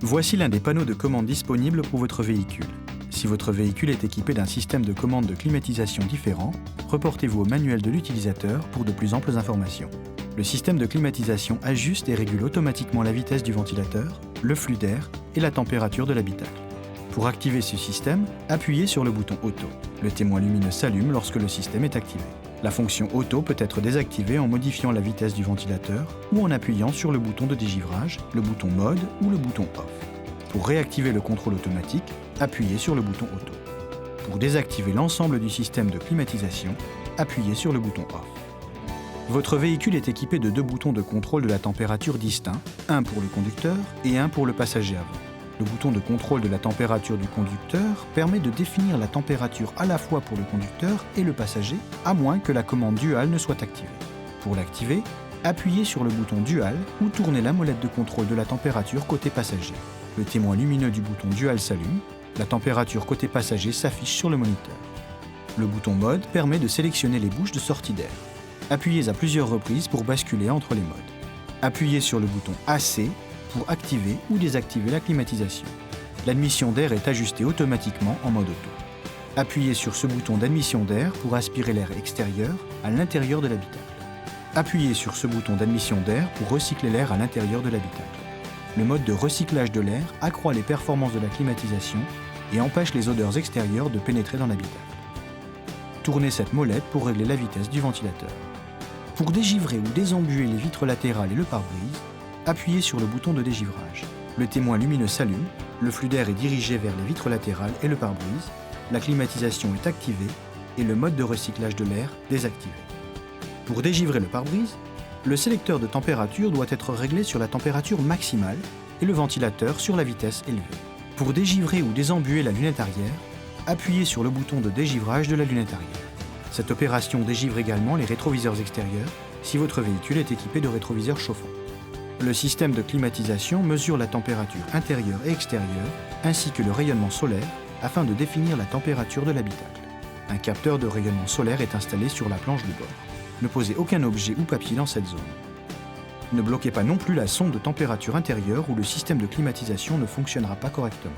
Voici l'un des panneaux de commande disponibles pour votre véhicule. Si votre véhicule est équipé d'un système de commande de climatisation différent, reportez-vous au manuel de l'utilisateur pour de plus amples informations. Le système de climatisation ajuste et régule automatiquement la vitesse du ventilateur, le flux d'air et la température de l'habitacle. Pour activer ce système, appuyez sur le bouton Auto. Le témoin lumineux s'allume lorsque le système est activé. La fonction Auto peut être désactivée en modifiant la vitesse du ventilateur ou en appuyant sur le bouton de dégivrage, le bouton Mode ou le bouton Off. Pour réactiver le contrôle automatique, appuyez sur le bouton Auto. Pour désactiver l'ensemble du système de climatisation, appuyez sur le bouton Off. Votre véhicule est équipé de 2 boutons de contrôle de la température distincts, un pour le conducteur et un pour le passager avant. Le bouton de contrôle de la température du conducteur permet de définir la température à la fois pour le conducteur et le passager, à moins que la commande Dual ne soit activée. Pour l'activer, appuyez sur le bouton Dual ou tournez la molette de contrôle de la température côté passager. Le témoin lumineux du bouton Dual s'allume, la température côté passager s'affiche sur le moniteur. Le bouton Mode permet de sélectionner les bouches de sortie d'air. Appuyez à plusieurs reprises pour basculer entre les modes. Appuyez sur le bouton AC pour activer ou désactiver la climatisation. L'admission d'air est ajustée automatiquement en mode auto. Appuyez sur ce bouton d'admission d'air pour aspirer l'air extérieur à l'intérieur de l'habitacle. Appuyez sur ce bouton d'admission d'air pour recycler l'air à l'intérieur de l'habitacle. Le mode de recyclage de l'air accroît les performances de la climatisation et empêche les odeurs extérieures de pénétrer dans l'habitacle. Tournez cette molette pour régler la vitesse du ventilateur. Pour dégivrer ou désembuer les vitres latérales et le pare-brise, appuyez sur le bouton de dégivrage. Le témoin lumineux s'allume, le flux d'air est dirigé vers les vitres latérales et le pare-brise, la climatisation est activée et le mode de recyclage de l'air désactivé. Pour dégivrer le pare-brise, le sélecteur de température doit être réglé sur la température maximale et le ventilateur sur la vitesse élevée. Pour dégivrer ou désembuer la lunette arrière, appuyez sur le bouton de dégivrage de la lunette arrière. Cette opération dégivre également les rétroviseurs extérieurs si votre véhicule est équipé de rétroviseurs chauffants. Le système de climatisation mesure la température intérieure et extérieure ainsi que le rayonnement solaire afin de définir la température de l'habitacle. Un capteur de rayonnement solaire est installé sur la planche de bord. Ne posez aucun objet ou papier dans cette zone. Ne bloquez pas non plus la sonde de température intérieure où le système de climatisation ne fonctionnera pas correctement.